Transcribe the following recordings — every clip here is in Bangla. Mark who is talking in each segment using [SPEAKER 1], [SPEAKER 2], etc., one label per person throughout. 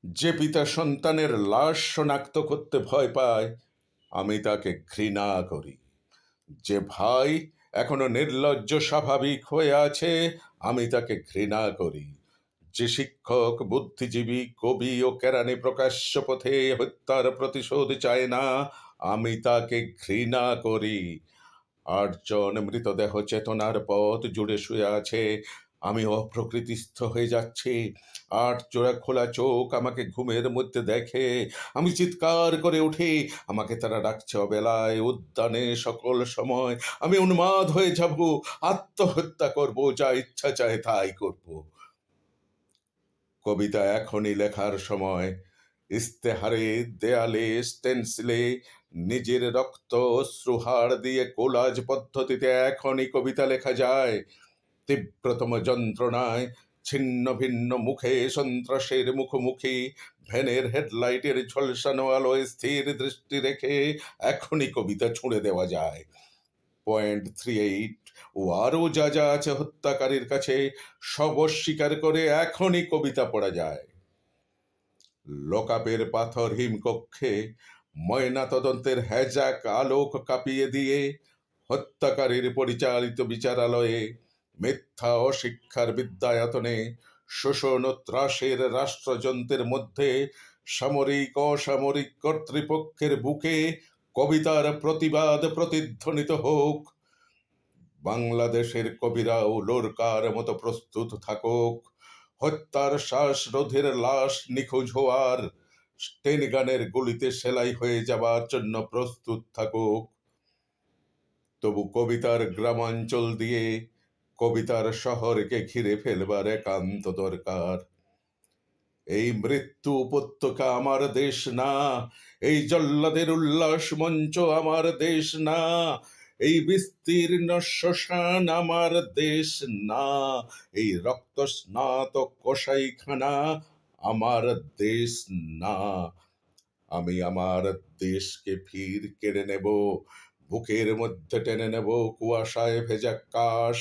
[SPEAKER 1] যে পিতা সন্তানের লাশ শনাক্ত করতে ভয় পায়, আমি তাকে ঘৃণা করি। যে ভাই এখনো নির্লজ্জ স্বাভাবিক হয়ে আছে, আমি তাকে ঘৃণা করি। যে শিক্ষক, বুদ্ধিজীবী, কবি ও কেরানি প্রকাশ্য পথে হত্যার প্রতিশোধ চায় না, আমি তাকে ঘৃণা করি। ৮ জন মৃতদেহ চেতনার পথ জুড়ে শুয়ে আছে, আমি অপ্রকৃতিস্থ হয়ে যাচ্ছি। ৮ জোড়া খোলা চোখ আমাকে ঘুমের মধ্যে দেখে, আমি চিৎকার করে উঠি। আমাকে তারা ডাকছে অবেলায়, উদ্যানে, সকল সময়। আমি উন্মাদ হয়ে যাব, আত্মহত্যা করব, যা ইচ্ছা চায় তাই করব। কবিতা এখনই লেখার সময়। ইস্তেহারে, দেয়ালে, স্টেন্সিলে নিজের রক্ত শ্রুহার দিয়ে কোলাজ পদ্ধতিতে এখনই কবিতা লেখা যায়। তীব্রতম যন্ত্রণায়, ছিন্ন ভিন্ন মুখে, সন্ত্রাসের মুখোমুখি, ভ্যানের হেডলাইটের ঝলসানো আলোয় স্থির দৃষ্টি রেখে এখনই কবিতা ছুঁড়ে দেওয়া যায়। .38 ও আরও যা যা আছে হত্যাকারীর কাছে, সব অস্বীকার করে এখনই কবিতা পড়া যায়। লোকাপের পাথর হিমকক্ষে ময়না তদন্তের হ্যাজাক আলোক কাঁপিয়ে দিয়ে, হত্যাকারীর পরিচালিত বিচারালয়ে, মিথ্যা ও শিক্ষার বিদ্যায়তনে, শোষণ ও ত্রাসের রাষ্ট্রযন্ত্রের মধ্যে, সামরিক অসামরিক কর্তৃপক্ষের বুকে কবিতার প্রতিবাদ প্রতিধ্বনিত হোক। বাংলাদেশের কবিরাও লোরকার মতো প্রস্তুত থাকুক। হত্যার শ্বাসরোধের লাশ নিখোঁজ হওয়ার, স্টেনগানের গুলিতে সেলাই হয়ে যাবার জন্য প্রস্তুত থাকুক। তবু কবিতার গ্রামাঞ্চল দিয়ে কবিতার শহরকে ঘিরে ফেলবার একান্ত দরকার। এই মৃত্যু উপত্যকা আমার দেশ না, এই জল্লাদের উল্লাস মঞ্চ আমার দেশ না, এই বিস্তীর্ণ শ্মশান আমার দেশ না, এই রক্ত স্নাত কসাইখানা আমার দেশ না। আমি আমার দেশকে ফির কেড়ে নেব, বুকের মধ্যে টেনে নেব কুয়াশায় ভেজা কাশ,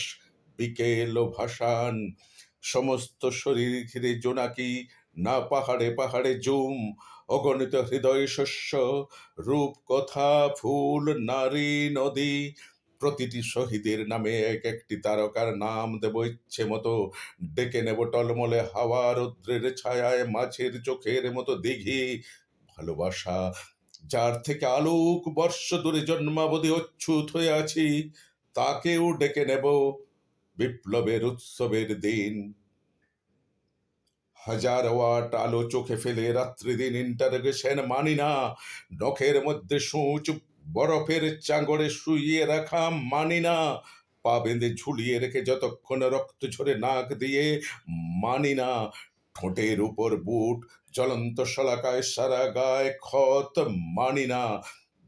[SPEAKER 1] বিকেল ও ভাসান। সমস্ত শরীর ঘিরে জোনাকি, না পাহাড়ে পাহাড়ে জুম, অগণিত হৃদয় শস্য, রূপকথা, ফুল, নারী, নদী। প্রতিটি শহীদের নামে এক একটি তারকার নাম দেব ইচ্ছে মতো। ডেকে নেব টলমলে হাওয়া, রৌদ্রের ছায়ায় মাছের চোখের মতো দিঘি। ভালোবাসা, যার থেকে আলোক বর্ষ দূরে জন্মাবধি অচ্যুত হয়ে আছি, তাকেও ডেকে নেব বিপ্লবের উৎসবের দিন। 1000 ওয়াট আলো চোখে ফেলে রাত্রি দিন ইন্টারোগেশন মানি না। নখের মধ্যে সূচ বরফের চাঙড়ে শুইয়ে রাখা মানি না। পা বেঁধে ঝুলিয়ে রেখে যতক্ষণ রক্ত ঝরে নাক দিয়ে মানি না। ঠোঁটের উপর বুট, জ্বলন্ত শলাকায় সারা গায়ে ক্ষত মানি না।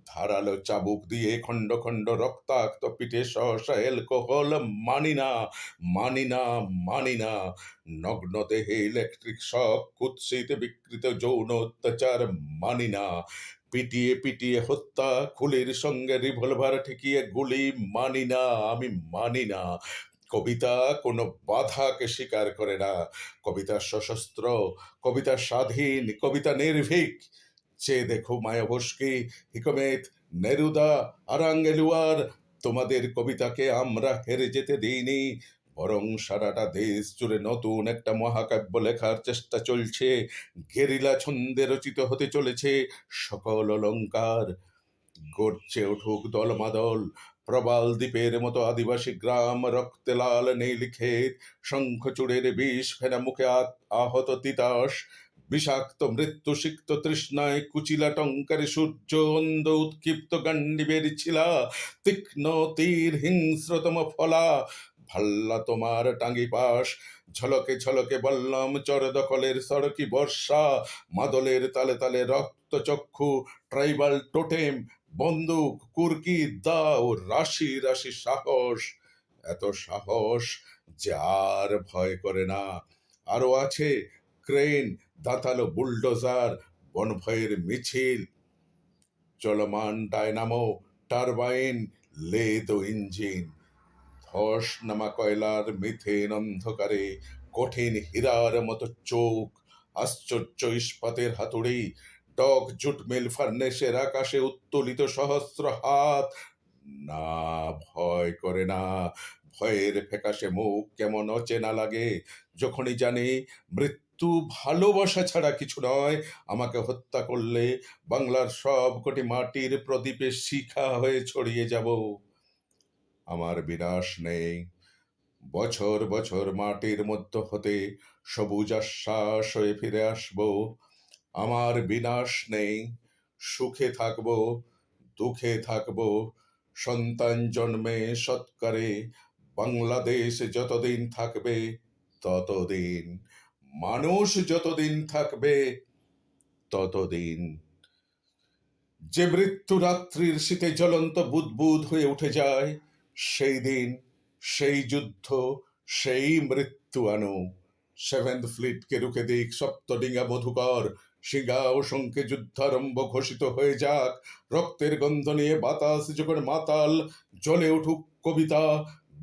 [SPEAKER 1] ধারালো চাবুক দিয়ে খণ্ড খণ্ড রক্তাক্ত পিঠে সহসা অ্যালকোহল মানি না, মানি না, মানি না। নগ্ন দেহে ইলেকট্রিক শক, কুৎসিত বিকৃত যৌন অত্যাচার মানি না। পিটিয়ে পিটিয়ে হত্যা, খুলির সঙ্গে রিভলভার ঠেকিয়ে গুলি মানি না, আমি মানি না। কবিতা কোনো বাধাকে স্বীকার করে না। কবিতা সশস্ত্র, কবিতা স্বাধীন, কবিতা নির্ভীক। চেয়ে দেখো মায়াবস্কি, হিকমেত, নেরুদা, আরাঙ্গেলুয়ার, তোমাদের কবিতাকে আমরা হেরে যেতে দিইনি। বরং সারাটা দেশ জুড়ে নতুন একটা মহাকাব্য লেখার চেষ্টা চলছে। গেরিলা ছন্দে রচিত হতে চলেছে সকল অলঙ্কার। গর্জে উঠুক দলমাদল, প্রবাল দ্বীপের মতো আদিবাসী গ্রাম, রক্তে লাল নীল ক্ষেত, শঙ্খচূড়ের বিষ ফেনা মুখে আহত তিতাস, বিষাক্ত মৃত্যু সিক্ত তৃষ্ণায় কুচিলা টঙ্কারে সূর্য, অন্ধ উৎক্ষিপ্ত গান্ডিবের ছিলা, তীক্ষ্ণ তীর হিংস্রতম ফলা। ভাল্লা তোমার টাঙ্গি পাশ, ঝলকে ঝলকে বললাম চর দখলের সড়কি বর্ষা, মাদলের তালে তালে রক্ত চক্ষু, ট্রাইবাল টোটেম, বন্দুক, কুর্কি, দাও, রাশি রাশি সাহস। এত সাহস যে আর ভয় করে না। আরো আছে ক্রেন, দাঁতালো বুলডোজার, বনভয়ের মিছিল, চলমান ডায়নামো, টারবাইন, লেদ ও ইঞ্জিন। ধস নামা কয়লার মিথেন অন্ধকারে কঠিন হীরার মতো চোখ, আশ্চর্য ইস্পাতের হাতুড়ি, ডগ জুট মিল ফার্নেসের আকাশে উত্তোলিত সহস্র হাত। না, ভয় করে না। ভয়ের ফ্যাকাশে মুখ কেমন অচেনা লাগে যখনই জানি মৃত্যু ভালোবাসা ছাড়া কিছু নয়। আমাকে হত্যা করলে বাংলার সব কোটি মাটির প্রদীপে শিখা হয়ে ছড়িয়ে যাব। আমার বিনাশ নেই। বছর বছর মাটির মধ্য হতে সবুজ আশ্বাস হয়ে ফিরে আসব। আমার বিনাশ নেই। সুখে থাকব, দুঃখে থাকব, সন্তান জন্মে সৎকারে। বাংলাদেশ যতদিন থাকবে ততদিন, মানুষ যতদিন থাকবে ততদিন। যে মৃত্যু রাত্রির শীতে জ্বলন্ত বুদবুদ হয়ে উঠে যায়, সেই দিন, সেই যুদ্ধ, সেই মৃত্যু আনো। সেভেন্থ ফ্লিটকে রুখে দিক সপ্তডিঙ্গা মধুকর। শিঙ্গা ও শঙ্কে যুদ্ধারম্ভ ঘোষিত হয়ে যাক। রক্তের গন্ধ নিয়ে বাতাস যখন মাতাল, জ্বলে উঠুক কবিতা।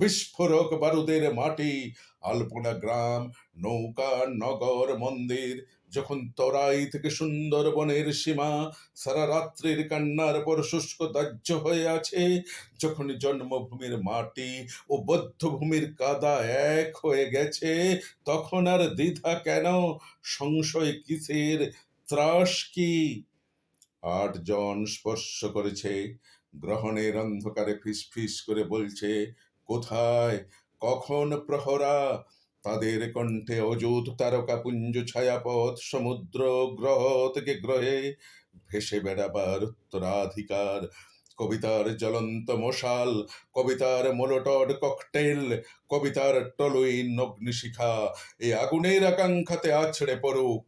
[SPEAKER 1] বিস্ফোরক বারুদের মাটি, আলপনা গ্রাম, নৌকা, নগর, মন্দির, যখন তরাই থেকে সুন্দরবনের সীমা সারা রাত্রির কান্নার পর শুষ্ক দাহ্য হয়ে আছে, যখন জন্মভূমির মাটি ও বধ্যভূমির কাদা এক হয়ে গেছে, তখন আর দ্বিধা কেন? সংশয় কিসের? ত্রাস কি? ৮ জন স্পর্শ করেছে, গ্রহণের অন্ধকারে ফিস ফিস করে বলছে, কোথায়, কখন প্রহরা? তাদের কণ্ঠে অযুত তারকাপুঞ্জ ছায়াপথ, সমুদ্র গ্রহ থেকে গ্রহে ভেসে বেড়াবার উত্তরাধিকার। কবিতার জ্বলন্ত মশাল, কবিতার মোলোটড ককটেল, কবিতার টলুইন অগ্নিশিখা, এই আগুনের আকাঙ্ক্ষাতে আছড়ে পড়ুক।